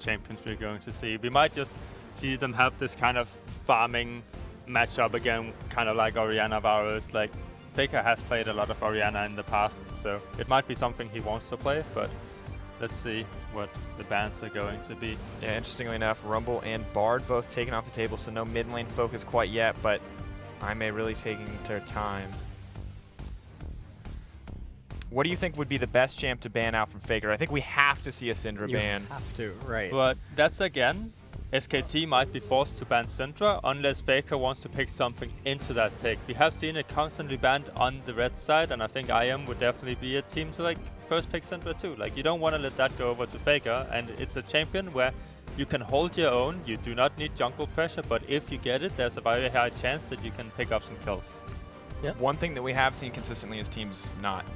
champions we're going to see. We might just see them have this kind of farming matchup again, kind of like Orianna Varus. Like, FAKER has played a lot of Orianna in the past, so it might be something he wants to play, but let's see what the bans are going to be. Yeah, interestingly enough, Rumble and Bard both taken off the table, so no mid lane focus quite yet, but baeme really taking their time. What do you think would be the best champ to ban out from FAKER? I think we have to see a Syndra ban. You have to, right. But that's again, SKT might be forced to ban Syndra unless FAKER wants to pick something into that pick. We have seen it constantly banned on the red side, and I think IM would definitely be a team to like first pick Syndra too. Like, you don't want to let that go over to FAKER, and it's a champion where you can hold your own, you do not need jungle pressure, but if you get it, there's a very high chance that you can pick up some kills. Yep. One thing that we have seen consistently is teams not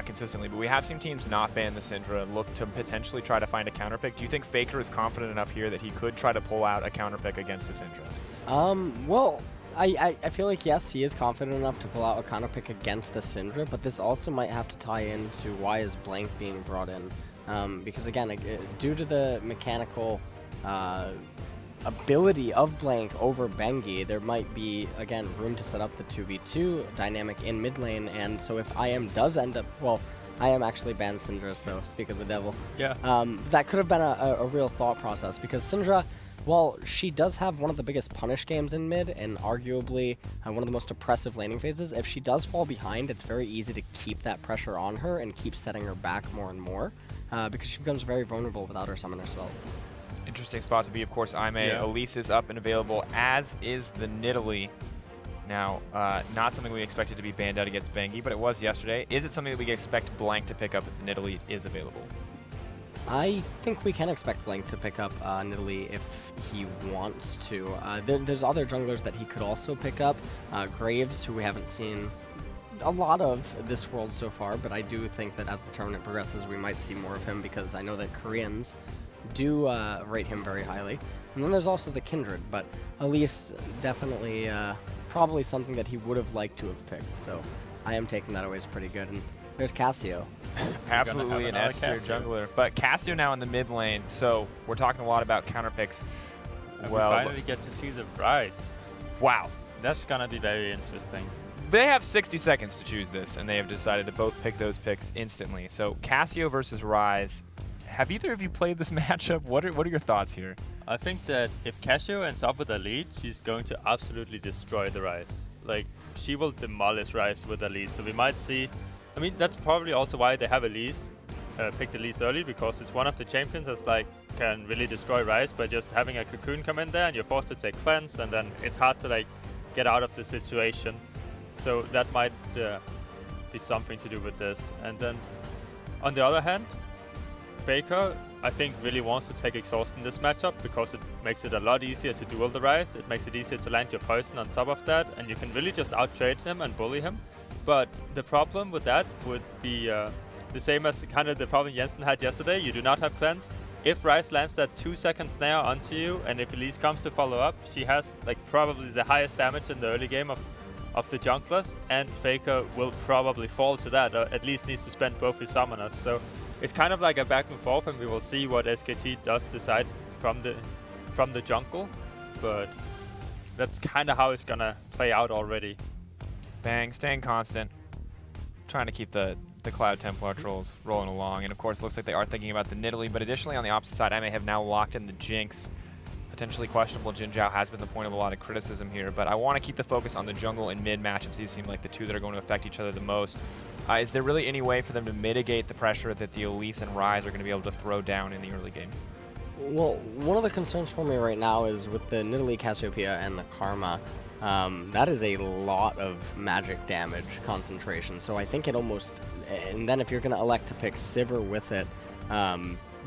consistently, but we have seen teams not ban the Syndra, look to potentially try to find a counterpick. Do you think FAKER is confident enough here that he could try to pull out a counterpick against the Syndra? Well, I feel like, yes, he is confident enough to pull out a counterpick against the Syndra, but this also might have to tie into why is Blank being brought in. Because again, due to the mechanical ability of Blank over Bengi, there might be, again, room to set up the 2v2 dynamic in mid lane, and so if IM does end up, well, IM actually banned Syndra, so speak of the devil. Yeah. That could have been a real thought process, because Syndra, while she does have one of the biggest punish games in mid, and arguably one of the most oppressive laning phases, if she does fall behind, it's very easy to keep that pressure on her and keep setting her back more and more, because she becomes very vulnerable without her summoner spells. Interesting spot to be, of course, baeme. Yeah. Elise is up and available, as is the Nidalee. Now, not something we expected to be banned out against Bengi, but it was yesterday. Is it something that we can expect Blank to pick up if the Nidalee is available? I think we can expect Blank to pick up Nidalee if he wants to. There's other junglers that he could also pick up. Graves, who we haven't seen a lot of this world so far, but I do think that as the tournament progresses, we might see more of him, because I know that Koreans do rate him very highly. And then there's also the Kindred, but Elise definitely probably something that he would have liked to have picked. So I am taking that away as pretty good. And there's Cassio. Absolutely an S tier jungler. But Cassio now in the mid lane, so we're talking a lot about counter picks. And well, we finally get to see the Ryze. Wow. That's gonna be very interesting. They have 60 seconds to choose this, and they have decided to both pick those picks instantly. So Cassio versus Ryze. Have either of you played this matchup? What are your thoughts here? I think that if Cassio ends up with a lead, she's going to absolutely destroy the Ryze. Like, she will demolish Ryze with a lead. So we might see, I mean, that's probably also why they have Elise, picked Elise early, because it's one of the champions that's like, can really destroy Ryze by just having a cocoon come in there, and you're forced to take cleanse, and then it's hard to like get out of the situation. So that might be something to do with this. And then on the other hand, FAKER, I think, really wants to take exhaust in this matchup, because it makes it a lot easier to duel the Ryze. It makes it easier to land your poison on top of that, and you can really just out-trade him and bully him. But the problem with that would be the same as kind of the problem Jensen had yesterday. You do not have cleanse. If Ryze lands that 2-second snare onto you, and if Elise comes to follow up, she has like probably the highest damage in the early game of the junglers, and FAKER will probably fall to that, or at least needs to spend both his summoners. So it's kind of like a back and forth, and we will see what SKT does decide from the jungle, but that's kind of how it's gonna play out already. Bang, staying constant, trying to keep the Cloud Templar trolls rolling along, and of course looks like they are thinking about the Nidalee, but additionally on the opposite side, baeme have now locked in the Jinx. Potentially questionable Jinjao has been the point of a lot of criticism here, but I want to keep the focus on the jungle and mid matchups. These seem like the two that are going to affect each other the most. Is there really any way for them to mitigate the pressure that the Elise and Ryze are going to be able to throw down in the early game? Well, one of the concerns for me right now is with the Nidalee, Cassiopeia, and the Karma. That is a lot of magic damage concentration, so I think it almost... And then if you're going to elect to pick Sivir with it,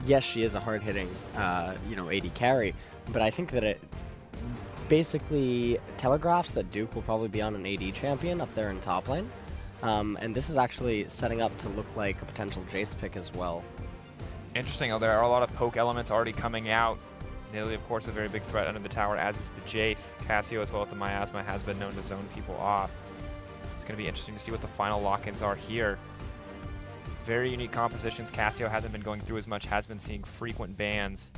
yes, she is a hard-hitting, AD carry, but I think that it basically telegraphs that Duke will probably be on an AD champion up there in top lane. And this is actually setting up to look like a potential Jace pick as well. Interesting. There are a lot of poke elements already coming out. Nidalee, of course, a very big threat under the tower, as is the Jace. Cassio, as well with the Miasma, has been known to zone people off. It's going to be interesting to see what the final lock-ins are here. Very unique compositions. Cassio hasn't been going through as much, has been seeing frequent bans.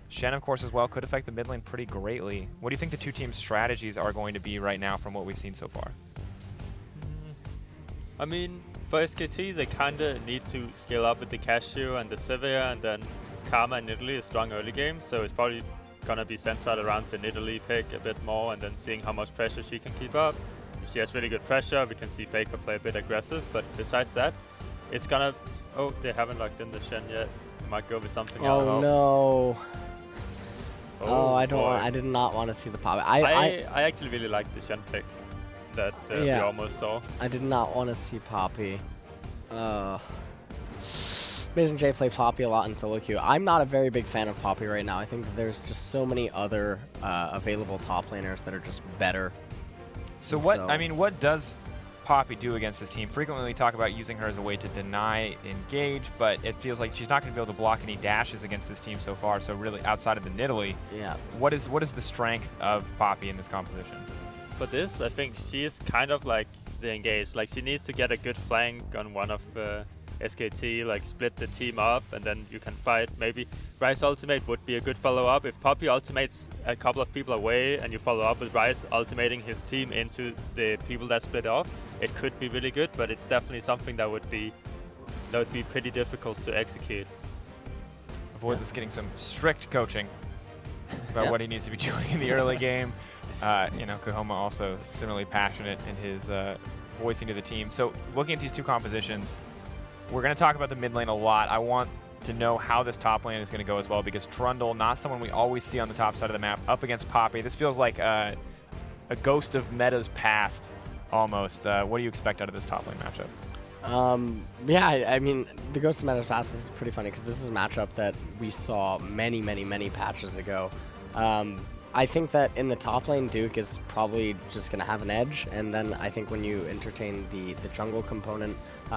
Shen, of course, as well, could affect the mid lane pretty greatly. What do you think the two teams' strategies are going to be right now from what we've seen so far? I mean, for SKT, they kind of need to scale up with the Cassiopeia and the Sivir, and then Karma and Nidalee is strong early game, so it's probably going to be centered around the Nidalee pick a bit more, and then seeing how much pressure she can keep up. If she has really good pressure, we can see Faker play a bit aggressive, but besides that, it's going to... Oh, they haven't locked in the Shen yet. Might go with something else. Oh no. Oh, I don't boy. want, I did not want to see the pop. I actually really like the Shen pick that we Yeah. almost saw. I did not want to see Poppy. AmazingJ play Poppy a lot in solo queue. I'm not a very big fan of Poppy right now. I think that there's just so many other available top laners that are just better. So what, I mean, what does Poppy do against this team? Frequently we talk about using her as a way to deny engage, but it feels like she's not going to be able to block any dashes against this team so far, so really outside of the Nidalee, Yeah. what is the strength of Poppy in this composition? For this, I think she is kind of like the engage. Like, she needs to get a good flank on one of SKT, like split the team up, and then you can fight. Maybe Ryze ultimate would be a good follow-up. If Poppy ultimates a couple of people away and you follow up with Ryze ultimating his team into the people that split off, it could be really good, but it's definitely something that would be pretty difficult to execute. Avoidless getting some strict coaching about Yeah. what he needs to be doing in the early game. You know, Kahoma also similarly passionate in his voicing to the team. So looking at these two compositions, we're going to talk about the mid lane a lot. I want to know how this top lane is going to go as well, because Trundle, not someone we always see on the top side of the map, up against Poppy. This feels like a ghost of meta's past, almost. What do you expect out of this top lane matchup? Yeah, I mean, the Ghost of Meta's Pass is pretty funny because this is a matchup that we saw many, many, many patches ago. I think that in the top lane, Duke is probably just going to have an edge, and then I think when you entertain the jungle component,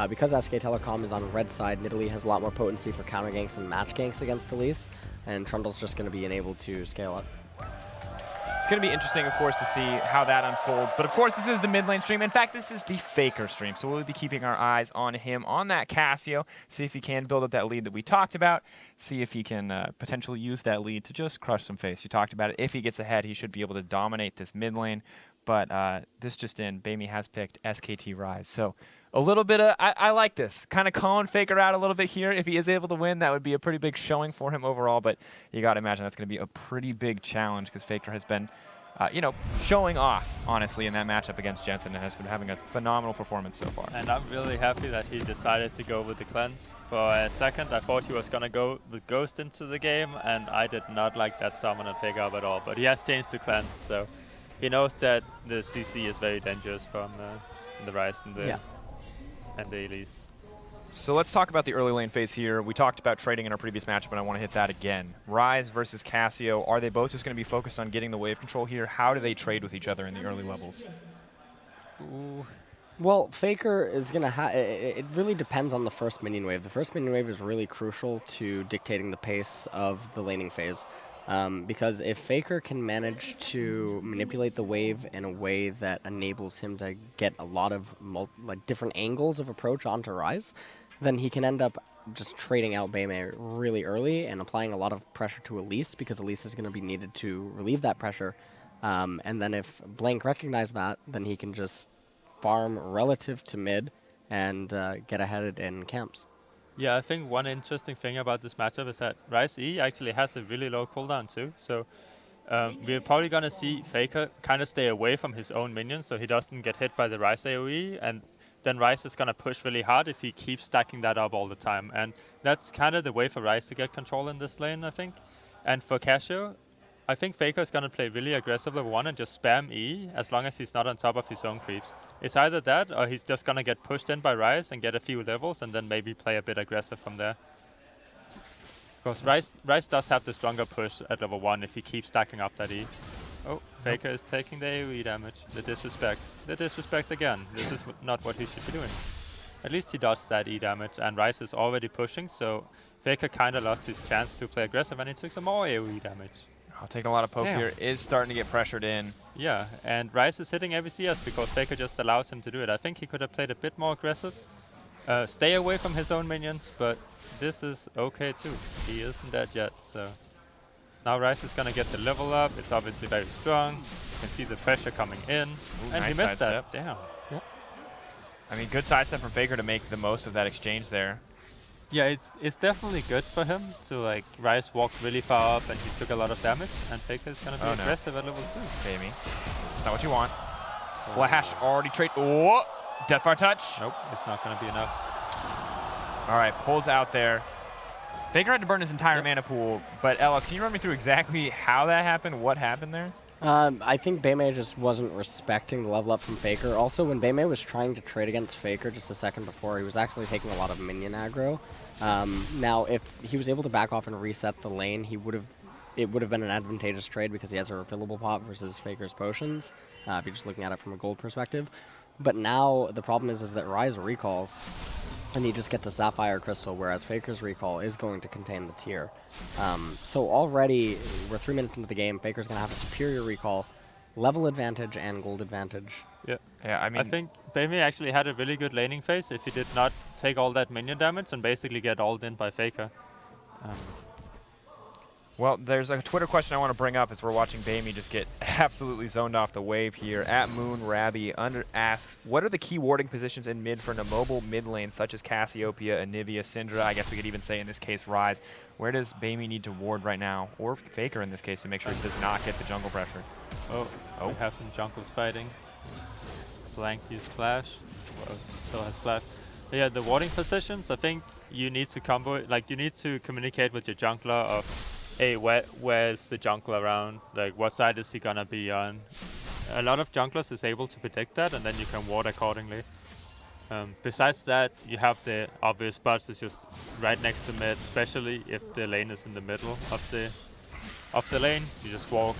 because SK Telecom is on the red side, Nidalee has a lot more potency for counter ganks and match ganks against Elise, and Trundle's just going to be unable to scale up. It's going to be interesting, of course, to see how that unfolds. But, of course, this is the mid lane stream. In fact, this is the Faker stream. So we'll be keeping our eyes on him, on that Cassio, see if he can build up that lead that we talked about, see if he can potentially use that lead to just crush some face. You talked about it. If he gets ahead, he should be able to dominate this mid lane. But this just in, baeme has picked SKT Ryze. So a little bit of, I like this. Kind of calling Faker out a little bit here. If he is able to win, that would be a pretty big showing for him overall. But you got to imagine that's going to be a pretty big challenge, because Faker has been, you know, showing off, honestly, in that matchup against Jensen, and has been having a phenomenal performance so far. And I'm really happy that he decided to go with the cleanse. For a second, I thought he was going to go with Ghost into the game, and I did not like that summoner pickup at all. But he has changed to cleanse, so he knows that the CC is very dangerous from the Ryze and the Elise. So let's talk about the early lane phase here. We talked about trading in our previous matchup, and I want to hit that again. Ryze versus Cassio, are they both just going to be focused on getting the wave control here? How do they trade with each other in the early levels? Ooh. Well, Faker is going to have... It really depends on the first minion wave. The first minion wave is really crucial to dictating the pace of the laning phase. Because if Faker can manage to manipulate the wave in a way that enables him to get a lot of different angles of approach onto Ryze, then he can end up just trading out baeme really early and applying a lot of pressure to Elise, because Elise is going to be needed to relieve that pressure. And then if Blank recognizes that, then he can just farm relative to mid and get ahead in camps. Yeah, I think one interesting thing about this matchup is that Ryze E actually has a really low cooldown too. So we're probably going to see Faker kind of stay away from his own minions so he doesn't get hit by the Ryze AoE. And then Ryze is going to push really hard if he keeps stacking that up all the time. And that's kind of the way for Ryze to get control in this lane, I think. And for Cassio, I think Faker is going to play really aggressive level 1 and just spam E as long as he's not on top of his own creeps. It's either that or he's just going to get pushed in by Ryze and get a few levels and then maybe play a bit aggressive from there. Because Ryze does have the stronger push at level 1 if he keeps stacking up that E. Oh, Faker is taking the AoE damage. The disrespect. The disrespect again. This is not what he should be doing. At least he dodged that E damage, and Ryze is already pushing, so Faker kind of lost his chance to play aggressive, and he took some more AoE damage. I'll take a lot of poke here. Is starting to get pressured in. Yeah, and Ryze is hitting every CS because Faker just allows him to do it. I think he could have played a bit more aggressive. Stay away from his own minions, but this is okay too. He isn't dead yet, so... Now Ryze is gonna get the level up. It's obviously very strong. You can see the pressure coming in. Ooh, And nice he missed that. sidestep. Damn. I mean, good sidestep from Faker to make the most of that exchange there. Yeah, it's definitely good for him to like Ryze walked really far up and he took a lot of damage, and Faker is gonna be aggressive at level 2. Baeme. It's not what you want. Flash already trade. Oh, Deathfire touch. Nope, it's not gonna be enough. All right, pulls out there. Faker had to burn his entire mana pool, but Ellis, can you run me through exactly how that happened? What happened there? I think baeme just wasn't respecting the level up from Faker. Also, when baeme was trying to trade against Faker just a second before, he was actually taking a lot of minion aggro. Now, if he was able to back off and reset the lane, it would have been an advantageous trade because he has a refillable pot versus Faker's potions, if you're just looking at it from a gold perspective. But now the problem is that Ryze recalls, and he just gets a Sapphire Crystal, whereas Faker's recall is going to contain the tier. So already, we're 3 minutes into the game, Faker's going to have a superior recall, level advantage, and gold advantage. Yeah. Yeah, I mean, I think baeme actually had a really good laning phase if he did not take all that minion damage and basically get ult in by Faker. well, there's a Twitter question I want to bring up as we're watching baeme just get absolutely zoned off the wave here. At Moon Rabby asks, what are the key warding positions in mid for an immobile mid lane such as Cassiopeia, Anivia, Syndra? I guess we could even say in this case Ryze. Where does baeme need to ward right now, or Faker in this case, to make sure he does not get the jungle pressure? Oh, we have some jungles fighting. Blank used flash. Well, still has flash. But yeah, the warding positions, I think you need to combo, like you need to communicate with your jungler of, hey, where's the jungler around? Like, what side is he gonna be on? A lot of junglers is able to predict that, and then you can ward accordingly. Besides that, you have the obvious spots. It's just right next to mid, especially if the lane is in the middle of the lane. You just ward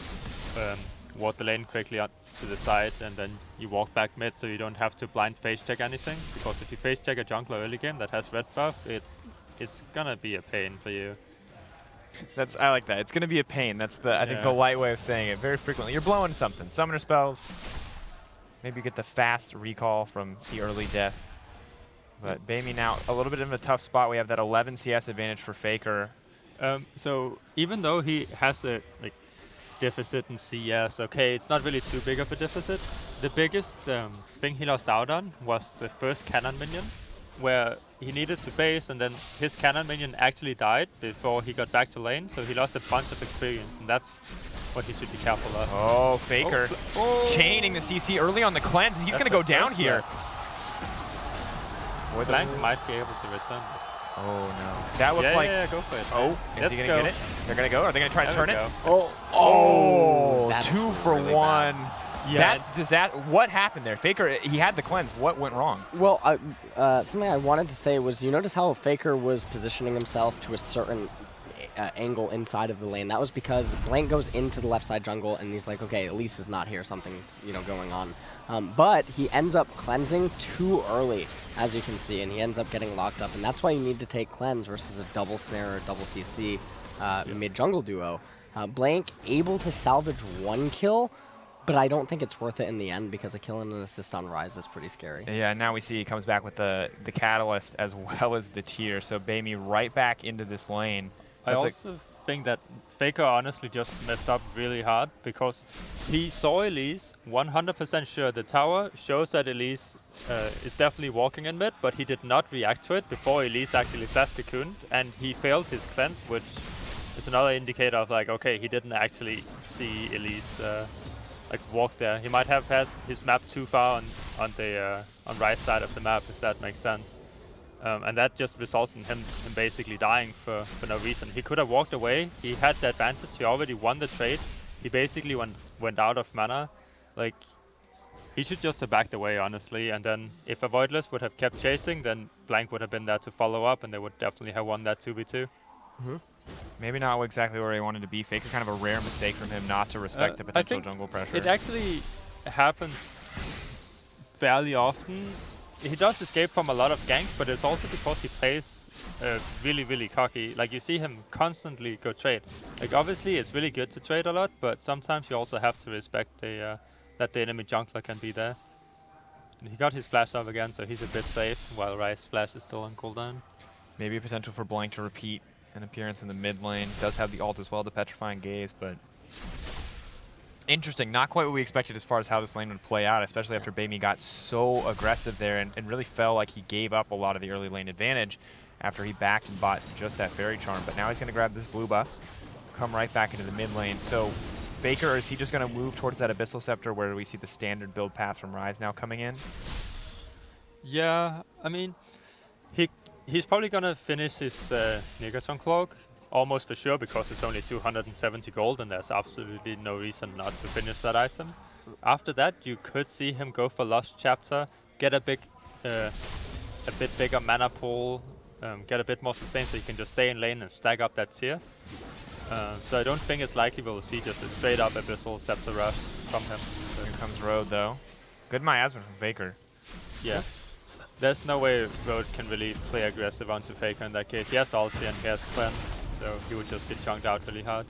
the lane quickly up to the side, and then you walk back mid, so you don't have to blind face check anything. Because if you face check a jungler early game that has red buff, it's gonna be a pain for you. I like that. It's going to be a pain. That's I think the light way of saying it. Very frequently, you're blowing something. Summoner spells. Maybe you get the fast recall from the early death. But baeme now a little bit in a tough spot. We have that 11 CS advantage for Faker. So even though he has a deficit in CS, okay, it's not really too big of a deficit. The biggest thing he lost out on was the first cannon minion, where he needed to base, and then his cannon minion actually died before he got back to lane, so he lost a bunch of experience, and that's what he should be careful of. Oh, Faker chaining the CC early on the cleanse, and he's going to go down here. Blank might be able to return this. Oh, no. That looked like... Yeah, go for it. Oh, is he going to get it? They're going to go? Are they going to try to turn it? Oh, 2 for really 1. bad. Yeah. What happened there? Faker, he had the cleanse. What went wrong? Well, something I wanted to say was, you notice how Faker was positioning himself to a certain angle inside of the lane. That was because Blank goes into the left side jungle, and he's like, okay, Elise is not here. Something's going on. But he ends up cleansing too early, as you can see, and he ends up getting locked up. And that's why you need to take cleanse versus a double snare or double CC mid jungle duo. Blank able to salvage 1 kill. But I don't think it's worth it in the end because a kill and an assist on Ryze is pretty scary. Yeah, now we see he comes back with the catalyst as well as the tier. So baeme right back into this lane. I also think that Faker honestly just messed up really hard because he saw Elise, 100% sure the tower shows that Elise is definitely walking in mid, but he did not react to it before Elise actually flash cocooned, and he failed his cleanse, which is another indicator of like, okay, he didn't actually see Elise walk there. He might have had his map too far on the right side of the map, if that makes sense. And that just results in him basically dying for no reason. He could have walked away. He had the advantage. He already won the trade. He basically went out of mana. Like, he should just have backed away, honestly. And then if Avoidless would have kept chasing, then Blank would have been there to follow up, and they would definitely have won that 2v2. Maybe not exactly where he wanted to be. Faker, kind of a rare mistake from him not to respect the potential jungle pressure. It actually happens fairly often. He does escape from a lot of ganks, but it's also because he plays really, really cocky. Like, you see him constantly go trade. Like, obviously, it's really good to trade a lot, but sometimes you also have to respect that the enemy jungler can be there. And he got his flash up again, so he's a bit safe, while Ryze flash is still on cooldown. Maybe a potential for Blank to repeat an appearance in the mid lane. Does have the ult as well, the Petrifying Gaze, but interesting. Not quite what we expected as far as how this lane would play out, especially after baeme got so aggressive there and really felt like he gave up a lot of the early lane advantage after he backed and bought just that Fairy Charm. But now he's going to grab this blue buff, come right back into the mid lane. So FAKER, is he just going to move towards that Abyssal Scepter where we see the standard build path from Ryze now coming in? Yeah, I mean, he's probably gonna finish his Negaton Cloak, almost for sure, because it's only 270 gold and there's absolutely no reason not to finish that item. After that, you could see him go for Lost Chapter, get a bit bigger mana pool, get a bit more sustain so he can just stay in lane and stack up that tier. So I don't think it's likely we'll see just a straight up Abyssal Scepter rush from him. So Here comes Road though. Good miasma from FAKER. yeah. There's no way Road can really play aggressive onto FAKER in that case. He has ulti and he has cleanse, so he would just get chunked out really hard.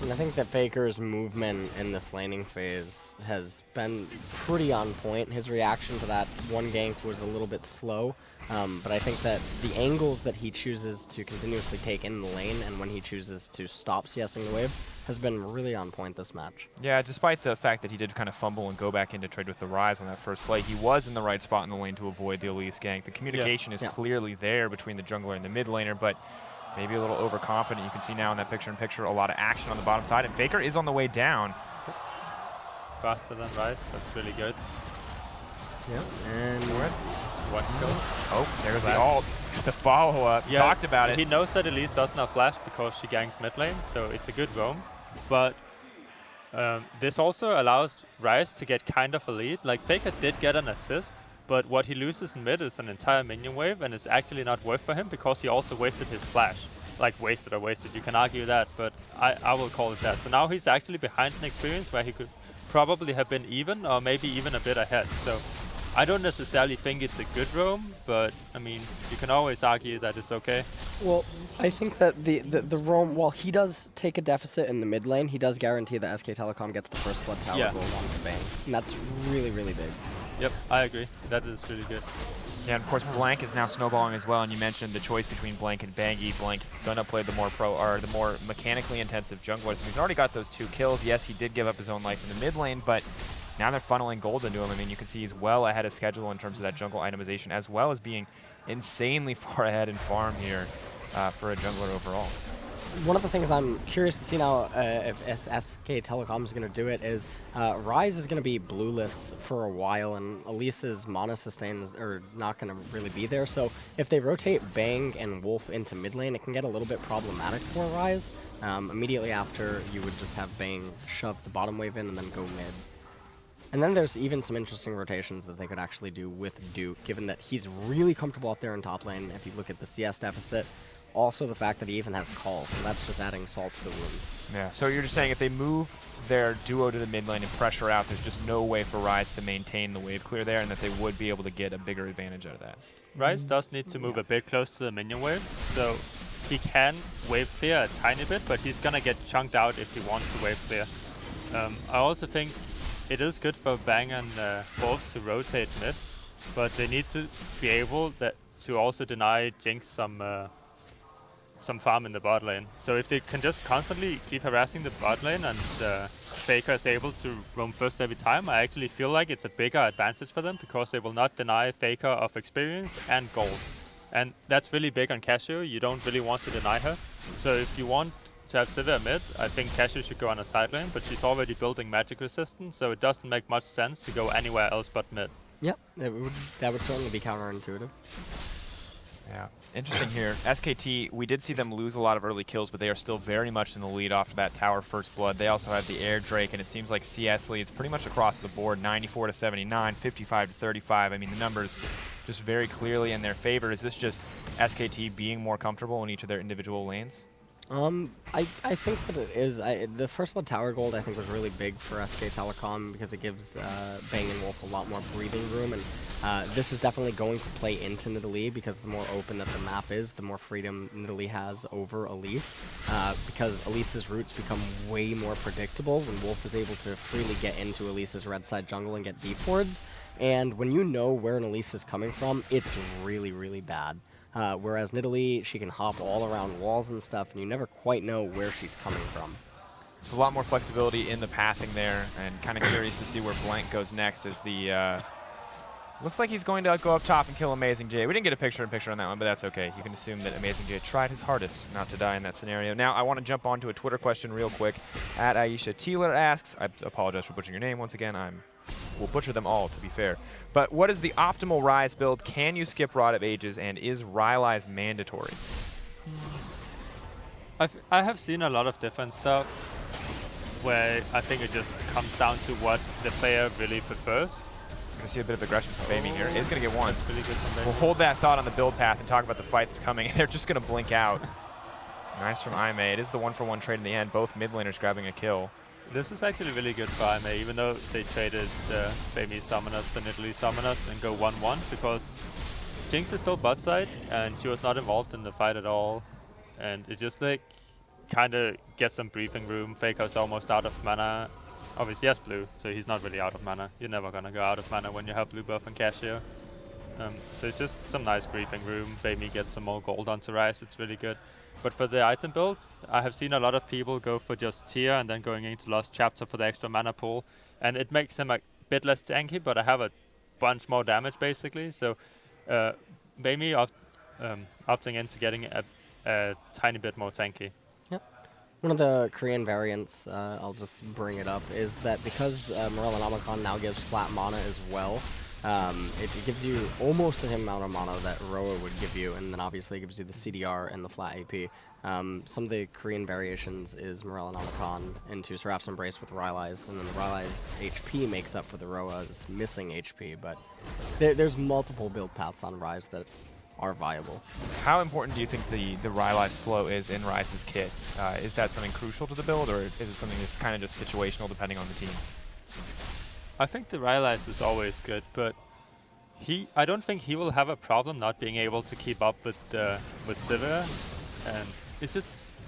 And I think that FAKER's movement in this laning phase has been pretty on point. His reaction to that one gank was a little bit slow, but I think that the angles that he chooses to continuously take in the lane and when he chooses to stop CSing the wave has been really on point this match. Yeah, despite the fact that he did kind of fumble and go back into trade with the Ryze on that first play, he was in the right spot in the lane to avoid the Elise gank. The communication is clearly there between the jungler and the mid laner, but maybe a little overconfident. You can see now in that picture-in-picture a lot of action on the bottom side, and FAKER is on the way down. Faster than Ryze, that's really good. Yep. And One kill. Oh, there's the ult. The follow-up. Yeah, Talked about it. He knows that Elise doesn't have flash because she ganks mid lane, so it's a good roam. But this also allows Ryze to get kind of a lead. Like, FAKER did get an assist, but what he loses in mid is an entire minion wave, and it's actually not worth for him because he also wasted his flash. Like, wasted, you can argue that, but I will call it that. So now he's actually behind an experience where he could probably have been even, or maybe even a bit ahead. So I don't necessarily think it's a good roam, but I mean, you can always argue that it's okay. well, I think that the roam, while he does take a deficit in the mid lane, he does guarantee that SK Telecom gets the first blood tower gold on the baeme. And that's really, really big. Yep, I agree. That is really good. Yeah, and of course Blank is now snowballing as well, and you mentioned the choice between Blank and Bangy. Blank gonna play the more mechanically intensive jungler, so he's already got those 2 kills. Yes, he did give up his own life in the mid lane, but now they're funneling gold into him. I mean, you can see he's well ahead of schedule in terms of that jungle itemization, as well as being insanely far ahead in farm here for a jungler overall. One of the things I'm curious to see now if SK Telecom is going to do it is Ryze is going to be blueless for a while, and Elise's mana sustains are not going to really be there. So if they rotate Bang and Wolf into mid lane, it can get a little bit problematic for Ryze. Immediately after, you would just have Bang shove the bottom wave in and then go mid. And then there's even some interesting rotations that they could actually do with Duke, given that he's really comfortable up there in top lane. If you look at the CS deficit, also the fact that he even has call, so that's just adding salt to the wound. Yeah, so you're just saying if they move their duo to the mid lane and pressure out, there's just no way for Ryze to maintain the wave clear there, and that they would be able to get a bigger advantage out of that. Ryze does need to move a bit close to the minion wave, so he can wave clear a tiny bit, but he's gonna get chunked out if he wants to wave clear. I also think it is good for Bang and Wolves to rotate mid, but they need to be able to also deny Jinx some farm in the bot lane. So if they can just constantly keep harassing the bot lane and FAKER is able to roam first every time, I actually feel like it's a bigger advantage for them because they will not deny FAKER of experience and gold. And that's really big on Cassio. You don't really want to deny her. So if you want to have Sivir mid, I think Cassio should go on a side lane, but she's already building magic resistance, so it doesn't make much sense to go anywhere else but mid. Yep, that would certainly be counterintuitive. Yeah, interesting here. SKT, we did see them lose a lot of early kills, but they are still very much in the lead off of that tower first blood. They also have the air Drake, and it seems like CS leads pretty much across the board, 94 to 79, 55 to 35. I mean, the numbers just very clearly in their favor. Is this just SKT being more comfortable in each of their individual lanes? I think that it is. The first blood tower gold I think was really big for SK Telecom because it gives Bang and Wolf a lot more breathing room, and this is definitely going to play into Nidalee because the more open that the map is, the more freedom Nidalee has over Elise, because Elise's routes become way more predictable when Wolf is able to freely get into Elise's red side jungle and get deep wards, and when you know where an Elise is coming from, it's really, really bad. Whereas Nidalee, she can hop all around walls and stuff, and you never quite know where she's coming from. So a lot more flexibility in the pathing there, and kind of curious to see where Blank goes next as the... looks like he's going to go up top and kill AmazingJ. We didn't get a picture-in-picture on that one, but that's okay. You can assume that AmazingJ tried his hardest not to die in that scenario. Now, I want to jump onto a Twitter question real quick. At Aisha Teeler asks, I apologize for butchering your name once again. We'll butcher them all, to be fair. But what is the optimal Ryze build? Can you skip Rod of Ages, and is Ryze mandatory? I have seen a lot of different stuff where I think it just comes down to what the player really prefers. Going to see a bit of aggression from baeme here. Is going to get one. That's really good from baeme. We'll hold that thought on the build path and talk about the fight that's coming. They're just going to blink out. Nice from Aime. It is the 1-for-1 trade in the end. Both mid laners grabbing a kill. This is actually really good for Aime, even though they traded the baeme summoners, the Nidalee summoners, and go 1-1, because Jinx is still bot side, and she was not involved in the fight at all. And it just like kind of gets some breathing room. Faker's almost out of mana. Obviously, he has blue, so he's not really out of mana. You're never going to go out of mana when you have blue buff and Cassio. So it's just some nice breathing room. baeme gets some more gold onto Ryze. It's really good. But for the item builds, I have seen a lot of people go for just tier and then going into Lost Chapter for the extra mana pool. And it makes him a bit less tanky, but I have a bunch more damage, basically. So baeme opting into getting a tiny bit more tanky. One of the Korean variants, I'll just bring it up, is that because Morellonomicon now gives flat mana as well, it gives you almost the same amount of mana that Roa would give you, and then obviously it gives you the CDR and the flat AP. Some of the Korean variations is Morellonomicon into Seraph's Embrace with Ryze, and then the Ryze HP makes up for the Roa's missing HP, but there's multiple build paths on Ryze that are viable. How important do you think the Ryze slow is in Ryze's kit? Is that something crucial to the build, or is it something that's kind of just situational depending on the team? I think the Ryze is always good, but I don't think he will have a problem not being able to keep up with Sivir, and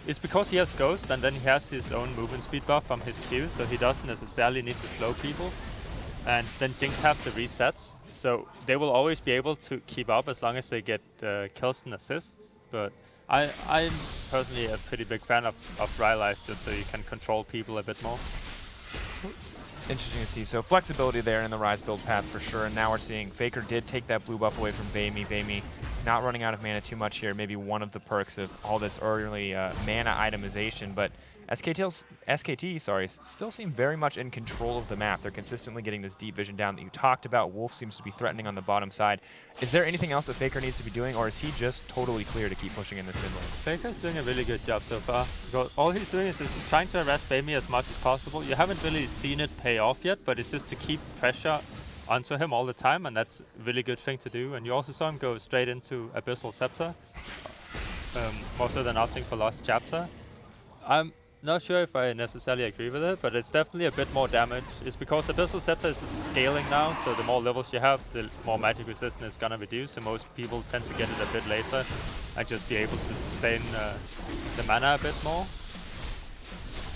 it's because he has Ghost, and then he has his own movement speed buff from his Q, so he doesn't necessarily need to slow people. And then Jinx have the resets, so they will always be able to keep up as long as they get kills and assists. But I'm personally a pretty big fan of Ryze, just so you can control people a bit more. Interesting to see. So flexibility there in the Ryze build path for sure. And now we're seeing Faker did take that blue buff away from baeme. baeme not running out of mana too much here. Maybe one of the perks of all this early mana itemization. But SKT still seem very much in control of the map. They're consistently getting this deep vision down that you talked about. Wolf seems to be threatening on the bottom side. Is there anything else that Faker needs to be doing, or is he just totally clear to keep pushing in this mid lane? Faker's doing a really good job so far. Because all he's doing is just trying to harass baeme as much as possible. You haven't really seen it pay off yet, but it's just to keep pressure onto him all the time, and that's a really good thing to do. And you also saw him go straight into Abyssal Scepter, more so than opting for Lost Chapter. I'm not sure if I necessarily agree with it, but it's definitely a bit more damage. It's because Abyssal Scepter is scaling now, so the more levels you have, the more magic resistance is gonna reduce, so most people tend to get it a bit later and just be able to sustain the mana a bit more.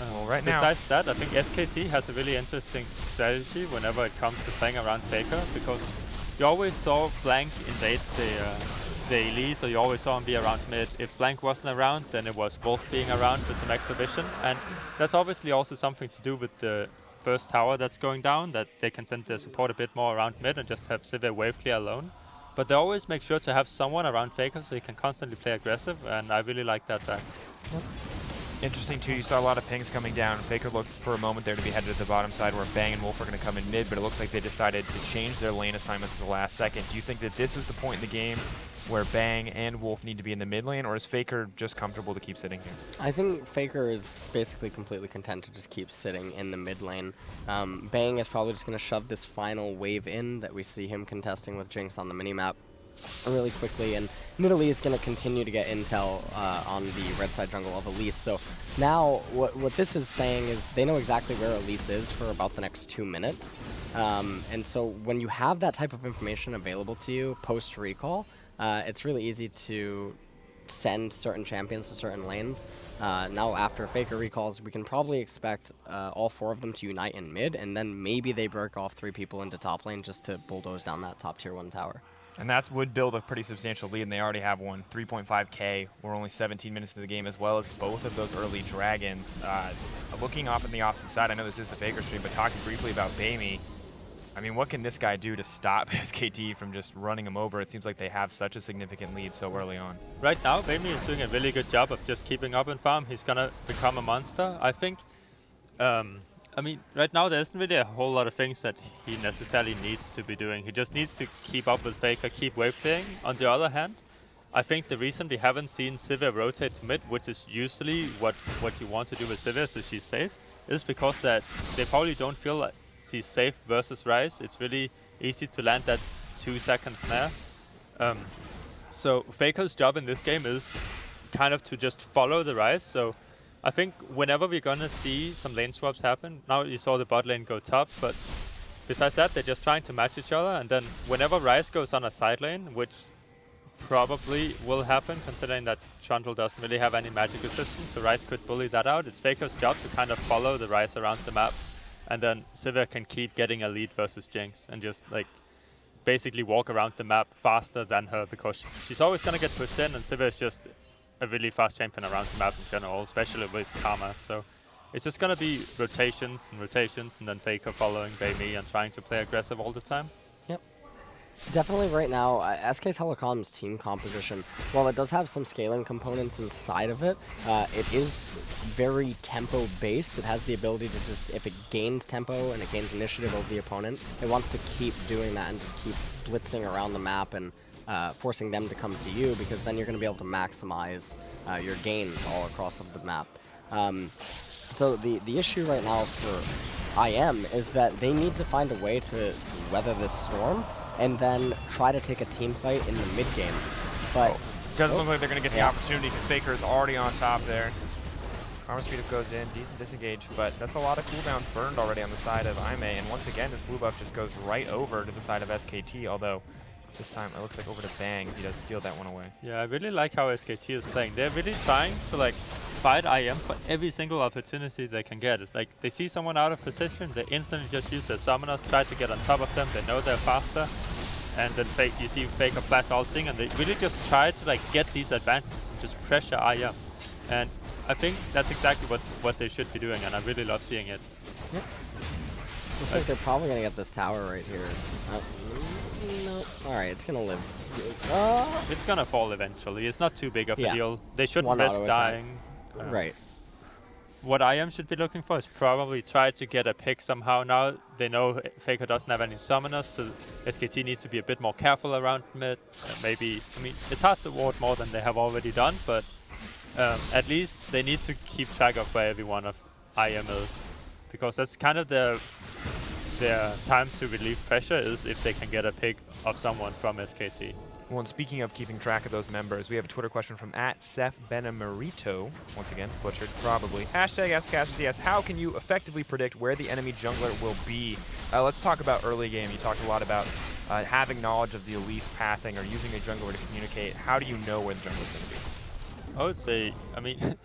Well, right now, besides that, I think SKT has a really interesting strategy whenever it comes to playing around Faker, because you always saw Blank invade the Elise, so you always saw him be around mid. If Blank wasn't around, then it was Wolf being around with some extra vision, and that's obviously also something to do with the first tower that's going down, that they can send their support a bit more around mid and just have Sivir wave clear alone. But they always make sure to have someone around Faker so he can constantly play aggressive, and I really like that deck. interesting too, you saw a lot of pings coming down. Faker looked for a moment there to be headed to the bottom side where Bang and Wolf are going to come in mid, but it looks like they decided to change their lane assignment at the last second. Do you think that this is the point in the game where Bang and Wolf need to be in the mid lane, or is Faker just comfortable to keep sitting here? I think Faker is basically completely content to just keep sitting in the mid lane. Bang is probably just going to shove this final wave in that we see him contesting with Jinx on the minimap really quickly, and Nidalee is going to continue to get intel on the red side jungle of Elise. So now what this is saying is they know exactly where Elise is for about the next 2 minutes. And so when you have that type of information available to you post-recall, it's really easy to send certain champions to certain lanes. Now after Faker recalls, we can probably expect all 4 of them to unite in mid, and then maybe they break off 3 people into top lane just to bulldoze down that top tier 1 tower. And that would build a pretty substantial lead, and they already have one. 3.5K. We're only 17 minutes into the game, as well as both of those early dragons. Looking off on the opposite side, I know this is the Faker stream, but talking briefly about baeme, I mean, what can this guy do to stop SKT from just running him over? It seems like they have such a significant lead so early on. Right now, baeme is doing a really good job of just keeping up in farm. He's gonna become a monster, I think. I mean, right now there isn't really a whole lot of things that he necessarily needs to be doing. He just needs to keep up with Faker, keep wave playing. On the other hand, I think the reason we haven't seen Sivir rotate to mid, which is usually what you want to do with Sivir so she's safe, is because that they probably don't feel like she's safe versus Ryze. It's really easy to land that 2-second snare. So Faker's job in this game is kind of to just follow the Ryze. So I think whenever we're gonna see some lane swaps happen, now you saw the bot lane go top, but besides that, they're just trying to match each other, and then whenever Ryze goes on a side lane, which probably will happen considering that Trundle doesn't really have any magic resistance, so Ryze could bully that out. It's Faker's job to kind of follow the Ryze around the map, and then Sivir can keep getting a lead versus Jinx and just like basically walk around the map faster than her, because she's always gonna get pushed in, and Sivir is just a really fast champion around the map in general, especially with Karma. So it's just gonna be rotations, and then Faker following baeme and trying to play aggressive all the time. Yep. Definitely right now, SK Telecom's team composition, while it does have some scaling components inside of it, it is very tempo-based. It has the ability to just, if it gains tempo and it gains initiative over the opponent, it wants to keep doing that and just keep blitzing around the map and forcing them to come to you, because then you're going to be able to maximize your gains all across of the map. So the issue right now for IM is that they need to find a way to weather this storm and then try to take a team fight in the mid game. But doesn't look like they're going to get the opportunity, because Faker is already on top there. Armor speed up goes in, decent disengage, but that's a lot of cooldowns burned already on the side of Aime, and once again this blue buff just goes right over to the side of SKT, although this time it looks like over to Bang as he does steal that one away. Yeah, I really like how SKT is playing. They're really trying to like fight IM for every single opportunity they can get. It's like they see someone out of position, they instantly just use their summoners, try to get on top of them, they know they're faster, and then you see Faker flash ulting, and they really just try to like get these advantages and just pressure IM. And I think that's exactly what they should be doing, and I really love seeing it. Yep. Looks like they're probably going to get this tower right here. No. Alright, it's going to live. It's going to fall eventually. It's not too big of a deal. They shouldn't risk dying. Right. What IM should be looking for is probably try to get a pick somehow. Now they know Faker doesn't have any summoners, so SKT needs to be a bit more careful around mid. Maybe, I mean, it's hard to ward more than they have already done, but at least they need to keep track of where every one of IM is, because that's kind of their time to relieve pressure, is if they can get a pick of someone from SKT. Well, and speaking of keeping track of those members, we have a Twitter question from @SefBenamerito. Once again, butchered, probably. #SKCS, how can you effectively predict where the enemy jungler will be? Let's talk about early game. You talked a lot about having knowledge of the Elise pathing or using a jungler to communicate. How do you know where the jungler is going to be? I would say, I mean,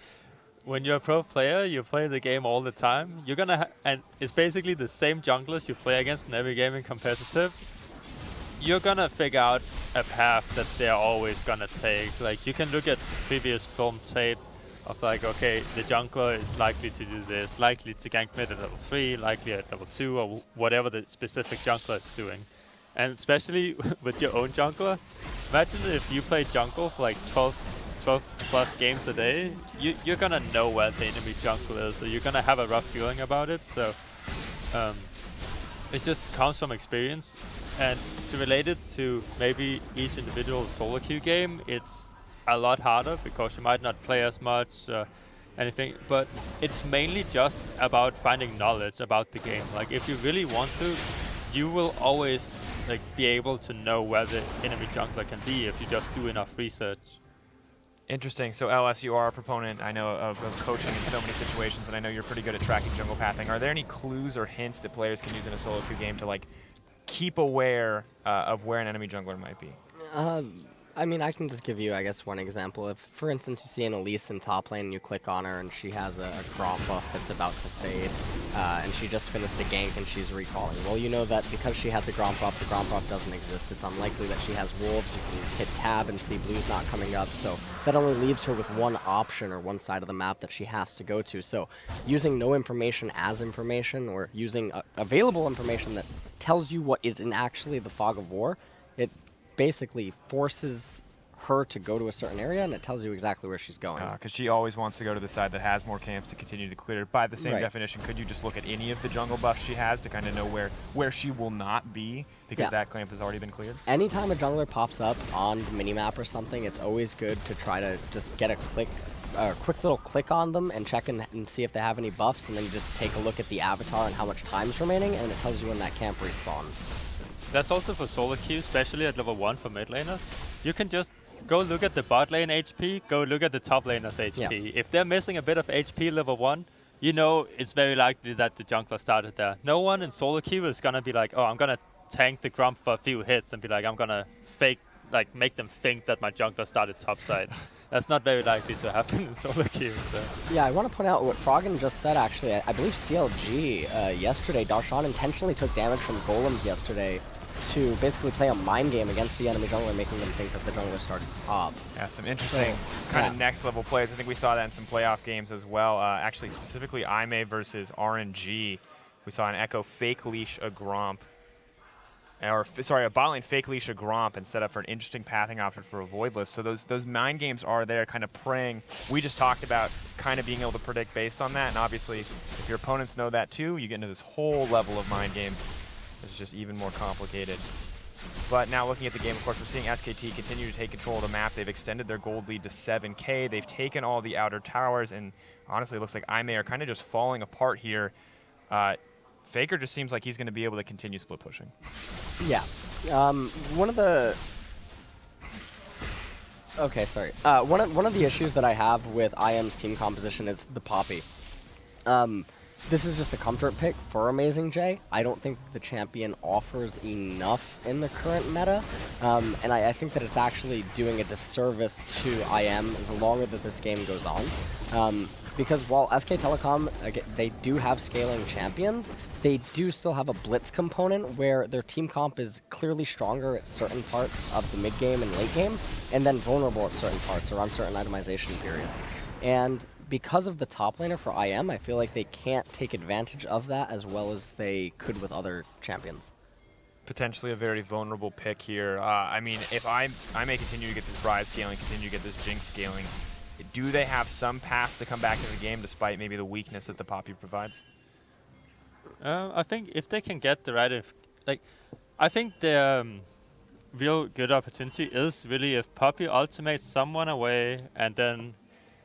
when you're a pro player, you play the game all the time. You're gonna and it's basically the same junglers you play against in every game in competitive. You're gonna figure out a path that they're always gonna take. Like, you can look at previous film tape of like, okay, the jungler is likely to do this, likely to gank mid at level 3, likely at level 2, or whatever the specific jungler is doing. And especially with your own jungler, imagine if you play jungle for like 12 plus games a day, you're gonna know where the enemy jungler is, so you're gonna have a rough feeling about it. So it just comes from experience. And to relate it to maybe each individual solo queue game, it's a lot harder because you might not play as much, anything. But it's mainly just about finding knowledge about the game. Like, if you really want to, you will always like be able to know where the enemy jungler can be if you just do enough research. Interesting. So LS, you are a proponent, I know, of coaching in so many situations, and I know you're pretty good at tracking jungle pathing. Are there any clues or hints that players can use in a solo queue game to like keep aware of where an enemy jungler might be? I mean, I can just give you, I guess, one example. If, for instance, you see an Elise in top lane and you click on her and she has a Braum buff that's about to fade, and she just finished a gank and she's recalling. Well, you know that because she had the Braum buff doesn't exist. It's unlikely that she has wolves. You can hit tab and see blue's not coming up, so that only leaves her with one option or one side of the map that she has to go to. So using no information as information, or using available information that tells you what is in actually the fog of war, it basically forces her to go to a certain area, and it tells you exactly where she's going. Because she always wants to go to the side that has more camps to continue to clear. By the same definition, could you just look at any of the jungle buffs she has to kind of know where she will not be, because that clamp has already been cleared? Anytime a jungler pops up on the minimap or something, it's always good to try to just get a quick little click on them and check and see if they have any buffs, and then you just take a look at the avatar and how much time's remaining, and it tells you when that camp respawns. That's also for solo queue, especially at level 1 for mid laners. You can just go look at the bot lane HP, go look at the top laner's HP. If they're missing a bit of HP level 1, you know it's very likely that the jungler started there. No one in solo queue is gonna be like, oh, I'm gonna tank the Grump for a few hits and be like, I'm gonna fake, like, make them think that my jungler started topside. That's not very likely to happen in solo queue. So. Yeah, I want to point out what Froggen just said, actually. I believe CLG yesterday, Darshan intentionally took damage from golems yesterday to basically play a mind game against the enemy jungler, making them think that the jungler started top. Yeah, some interesting kind of next level plays. I think we saw that in some playoff games as well. Actually, specifically baeme versus RNG. We saw an Echo fake leash a Gromp. Or, sorry, a bot lane fake leash a Gromp and set up for an interesting pathing option for Avoidless. So those mind games are there kind of praying. We just talked about kind of being able to predict based on that. And obviously, if your opponents know that too, you get into this whole level of mind games. It's just even more complicated. But now looking at the game, of course, we're seeing SKT continue to take control of the map. They've extended their gold lead to 7K. They've taken all the outer towers, and honestly, it looks like baeme are kind of just falling apart here. FAKER just seems like he's going to be able to continue split pushing. Yeah. One of the... Okay, sorry. One of the issues that I have with IM's team composition is the Poppy. This is just a comfort pick for AmazingJ. I don't think the champion offers enough in the current meta, and I think that it's actually doing a disservice to IM the longer that this game goes on. Because while SK Telecom, they do have scaling champions, they do still have a blitz component where their team comp is clearly stronger at certain parts of the mid game and late game, and then vulnerable at certain parts or on certain itemization periods. And because of the top laner for IM, I feel like they can't take advantage of that as well as they could with other champions. Potentially a very vulnerable pick here. I mean, if I may continue to get this Ryze scaling, continue to get this Jinx scaling, do they have some paths to come back into the game despite maybe the weakness that the Poppy provides? I think if they can get the right, I think the real good opportunity is really if Poppy ultimates someone away and then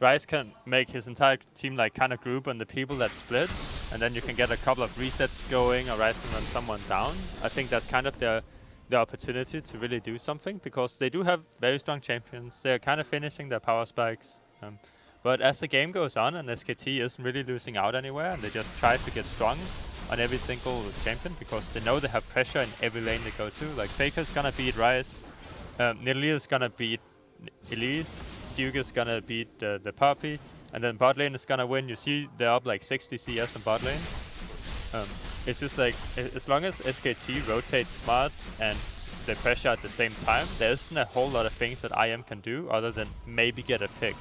Ryze can make his entire team like kind of group on the people that split, and then you can get a couple of resets going, or Ryze can run someone down. I think that's kind of the opportunity to really do something, because they do have very strong champions. They're kind of finishing their power spikes. But as the game goes on and SKT isn't really losing out anywhere, and they just try to get strong on every single champion because they know they have pressure in every lane they go to. Like FAKER's gonna beat Ryze, Nidalee is gonna beat Elise, Duke is gonna beat the Poppy, and then bot lane is gonna win. You see they're up like 60 CS in bot lane. It's just like, as long as SKT rotates smart and they pressure at the same time, there isn't a whole lot of things that IM can do other than maybe get a pick.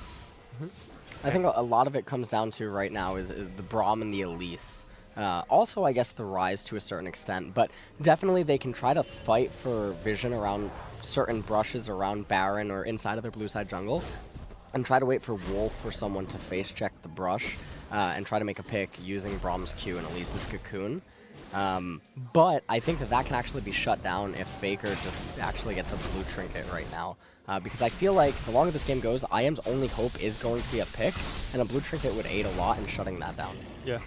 I think a lot of it comes down to right now is the Braum and the Elise. Also, I guess the Ryze to a certain extent, but definitely they can try to fight for vision around certain brushes around Baron or inside of their blue side jungle, and try to wait for Wolf for someone to face check the brush and try to make a pick using Braum's Q and Elise's Cocoon. But I think that can actually be shut down if FAKER just actually gets a blue trinket right now. Because I feel like the longer this game goes, IM's only hope is going to be a pick, and a blue trinket would aid a lot in shutting that down. Yeah.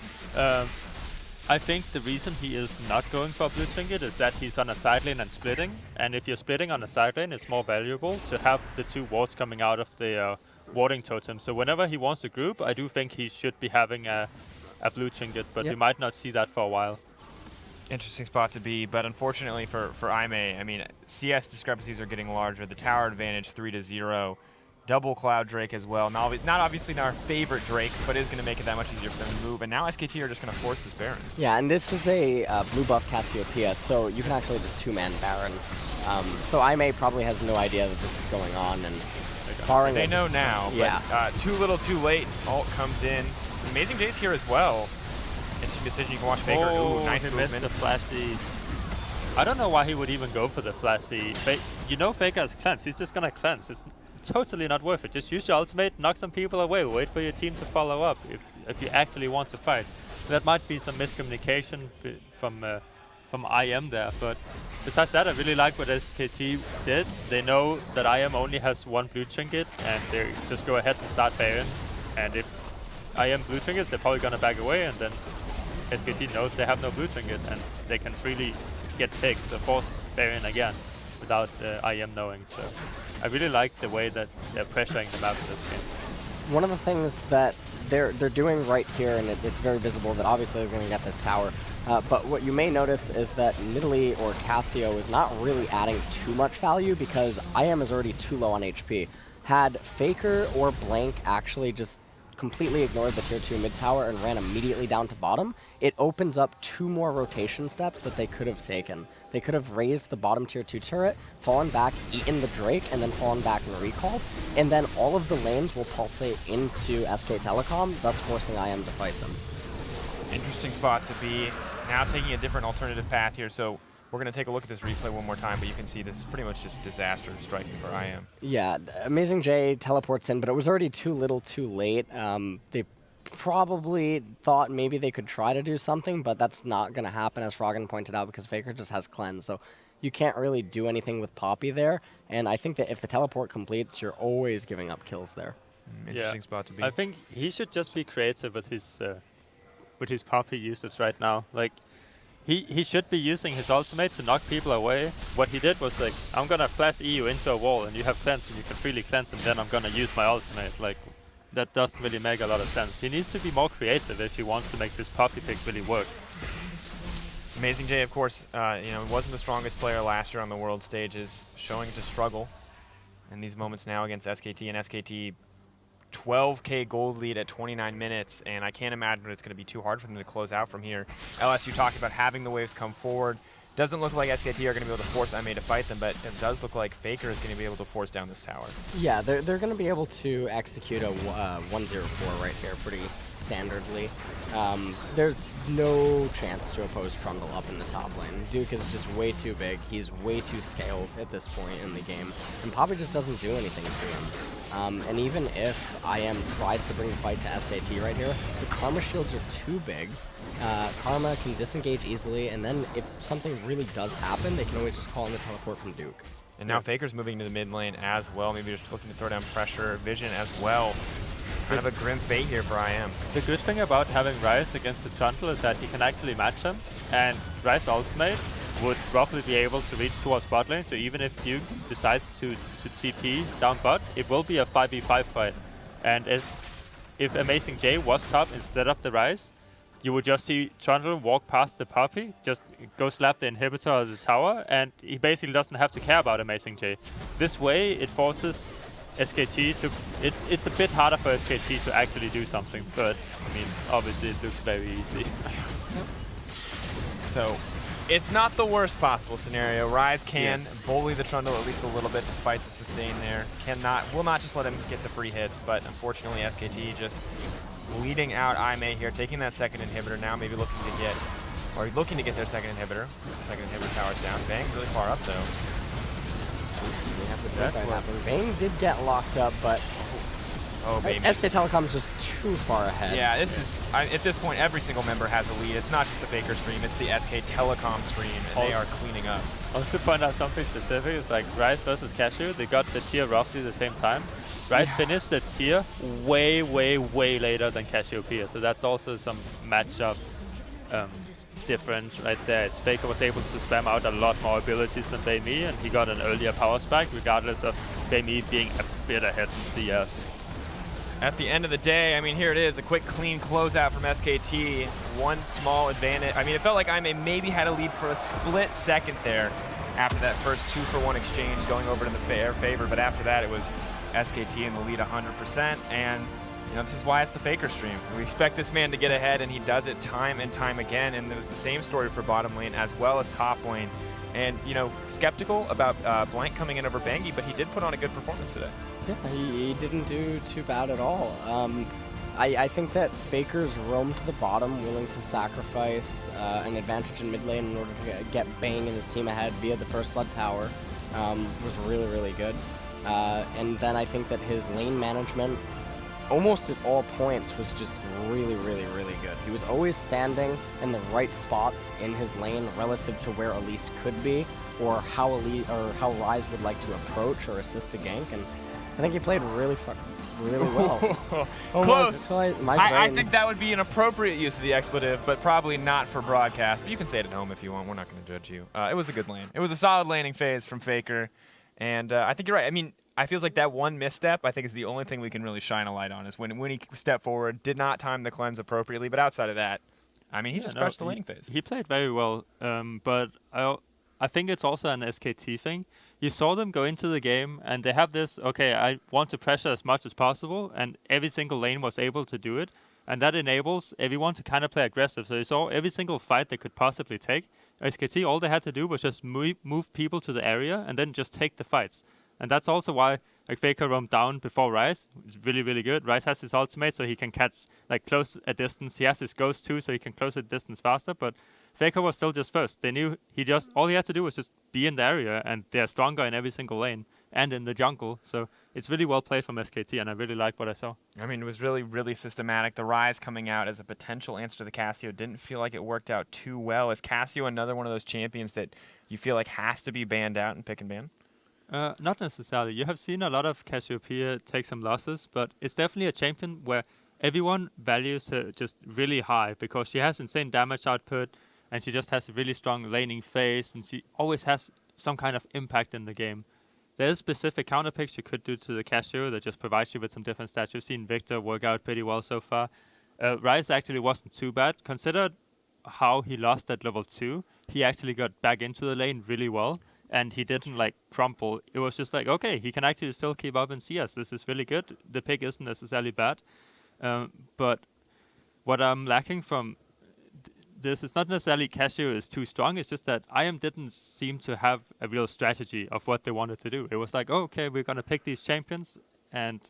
I think the reason he is not going for a blue trinket is that he's on a side lane and splitting, and if you're splitting on a side lane, it's more valuable to have the two wards coming out of the warding totem. So whenever he wants to group, I do think he should be having a blue trinket, but we might not see that for a while. Interesting spot to be, but unfortunately for Aime, I mean, CS discrepancies are getting larger. The tower advantage 3-0. Double Cloud Drake as well. Not obviously our favorite Drake, but is going to make it that much easier for them to move. And now SKT are just going to force this Baron. Yeah, and this is a blue buff Cassiopeia, so you can actually just two-man Baron. So Aime probably has no idea that this is going on, and barring they know now, yeah. But too little too late. Ult comes in. AmazingJ's here as well. Interesting decision. You can watch Faker. Ooh, nice movement. Missed the flashy. I don't know why he would even go for the flashy. You know Faker has cleanse. He's just going to cleanse. It's totally not worth it. Just use your ultimate, knock some people away, wait for your team to follow up if you actually want to fight. That might be some miscommunication from IM there, but besides that, I really like what SKT did. They know that IM only has one blue trinket, and they just go ahead and start Baron. And if IM blue trinkets, they're probably gonna back away, and then SKT knows they have no blue trinket, and they can freely get picked or force Baron again without IM knowing. So I really like the way that they're pressuring the map in this game. One of the things that they're doing right here, and it's very visible that obviously they're going to get this tower, but what you may notice is that Nidalee or Cassio is not really adding too much value because IM is already too low on HP. Had Faker or Blank actually just completely ignored the tier 2 mid tower and ran immediately down to bottom, it opens up 2 more rotation steps that they could have taken. They could have raised the bottom tier 2 turret, fallen back, eaten the Drake, and then fallen back and recalled, and then all of the lanes will pulsate into SK Telecom, thus forcing IM to fight them. Interesting spot to be. Now taking a different alternative path here, so we're going to take a look at this replay one more time, but you can see this is pretty much just disaster striking for IM. Yeah, AmazingJ teleports in, but it was already too little too late. They probably thought maybe they could try to do something, but that's not going to happen, as Froggen pointed out, because Faker just has cleanse, so you can't really do anything with Poppy there, and I think that if the teleport completes, you're always giving up kills there. Interesting spot to be. I think he should just be creative with his Poppy usage right now. Like, he should be using his ultimate to knock people away. What he did was like, I'm gonna flash EU into a wall, and you have cleanse, and you can freely cleanse, and then I'm gonna use my ultimate. Like, that doesn't really make a lot of sense. He needs to be more creative if he wants to make this Poppy pick really work. AmazingJ, of course, wasn't the strongest player last year on the world stages, showing to struggle in these moments now against SKT, and SKT 12k gold lead at 29 minutes, and I can't imagine it's going to be too hard for them to close out from here. LSU talking about having the waves come forward. Doesn't look like SKT are going to be able to force IMA to fight them, but it does look like Faker is going to be able to force down this tower. Yeah, they're going to be able to execute a 1-0-4 right here pretty standardly. There's no chance to oppose Trundle up in the top lane. Duke is just way too big. He's way too scaled at this point in the game, and Poppy just doesn't do anything to him. And even if IM tries to bring the fight to SKT right here, the Karma shields are too big. Karma can disengage easily, and then if something really does happen, they can always just call in the teleport from Duke. And now Faker's moving to the mid lane as well, maybe just looking to throw down pressure. Vision as well. Kind of a grim fate here for IM. The good thing about having Ryze against the Trundle is that he can actually match him, and Ryze ultimate would roughly be able to reach towards bot lane, so even if Duke decides to TP down bot, it will be a 5v5 fight. And if AmazingJ was top instead of the Ryze, you would just see Trundle walk past the Poppy, just go slap the inhibitor of the tower, and he basically doesn't have to care about AmazingJ. This way, it forces SKT to... It's a bit harder for SKT to actually do something, but, I mean, obviously it looks very easy. So, it's not the worst possible scenario. Ryze can bully the Trundle at least a little bit despite the sustain there. Will not just let him get the free hits, but unfortunately SKT just leading out IMA here, taking that second inhibitor now, maybe looking to get their second inhibitor. Second inhibitor tower's down. Bang really far up though. We have the that happen. Bang did get locked up, but baeme. SK Telecom is just too far ahead. Yeah, this is at this point every single member has a lead. It's not just the Faker stream, it's the SK Telecom stream, and they are cleaning up. Also to point out something specific, is like Ryze versus Cashew, they got the tier roughly the same time. Ryze finished the tier way later than Cassiopeia, so that's also some matchup difference right there. Faker was able to spam out a lot more abilities than baeme, and he got an earlier power spike, regardless of baeme being a bit ahead in CS. At the end of the day, I mean, here it is, a quick, clean closeout from SKT. One small advantage. I mean, it felt like AME maybe had a lead for a split second there after that first 2-for-1 exchange going over to their favor, but after that, it was SKT in the lead 100%, and you know, this is why it's the Faker stream. We expect this man to get ahead, and he does it time and time again, and it was the same story for bottom lane as well as top lane. And, you know, skeptical about Blank coming in over Bengi, but he did put on a good performance today. Yeah, he didn't do too bad at all. I think that Faker's roam to the bottom, willing to sacrifice an advantage in mid lane in order to get Bang and his team ahead via the first blood tower, was really, really good. And then I think that his lane management, almost at all points, was just really, really, really good. He was always standing in the right spots in his lane relative to where Elise could be, or how Ryze would like to approach or assist a gank, and I think he played really well. Close. I think that would be an appropriate use of the expletive, but probably not for broadcast. But you can say it at home if you want. We're not going to judge you. It was a good lane. It was a solid laning phase from Faker, and I think you're right. I mean, I feels like that one misstep, I think, is the only thing we can really shine a light on, is when he stepped forward, did not time the cleanse appropriately, but outside of that, I mean, he just crushed the laning phase. He played very well, but I think it's also an SKT thing. You saw them go into the game, and they have this, okay, I want to pressure as much as possible, and every single lane was able to do it, and that enables everyone to kind of play aggressive. So you saw every single fight they could possibly take. SKT, all they had to do was just move people to the area, and then just take the fights. And that's also why like Faker roamed down before Ryze. It's really, really good. Ryze has his ultimate, so he can catch like close a distance. He has his ghost too, so he can close a distance faster. But Faker was still just first. They knew all he had to do was just be in the area, and they're stronger in every single lane and in the jungle. So it's really well played from SKT, and I really like what I saw. I mean, it was really, really systematic. The Ryze coming out as a potential answer to the Cassio didn't feel like it worked out too well. Is Cassio another one of those champions that you feel like has to be banned out and pick and ban? Not necessarily. You have seen a lot of Cassiopeia take some losses, but it's definitely a champion where everyone values her just really high because she has insane damage output, and she just has a really strong laning phase, and she always has some kind of impact in the game. There's specific counter picks you could do to the Cassio that just provides you with some different stats. You've seen Victor work out pretty well so far. Ryze actually wasn't too bad. Considered how he lost at level 2, he actually got back into the lane really well. And he didn't like crumple. It was just like, okay, he can actually still keep up and see us. This is really good. The pick isn't necessarily bad. But what I'm lacking from this is not necessarily Cassio is too strong. It's just that IM didn't seem to have a real strategy of what they wanted to do. It was like, oh, okay, we're going to pick these champions. And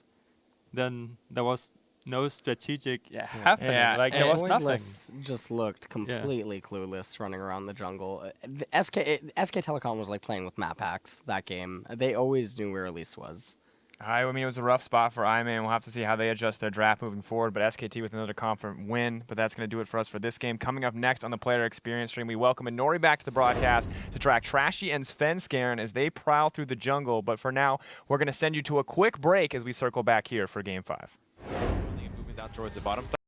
then there was no strategic happening. Yeah. Like there was nothing. Just looked completely clueless running around the jungle. The SK Telecom was like playing with map hacks that game. They always knew where Elise was. I mean, it was a rough spot for IMA, and we'll have to see how they adjust their draft moving forward. But SKT with another confident win. But that's going to do it for us for this game. Coming up next on the Player Experience stream, we welcome Nori back to the broadcast to track Trashy and Svenskaren as they prowl through the jungle. But for now, we're going to send you to a quick break as we circle back here for Game 5. Moving down towards the bottom side.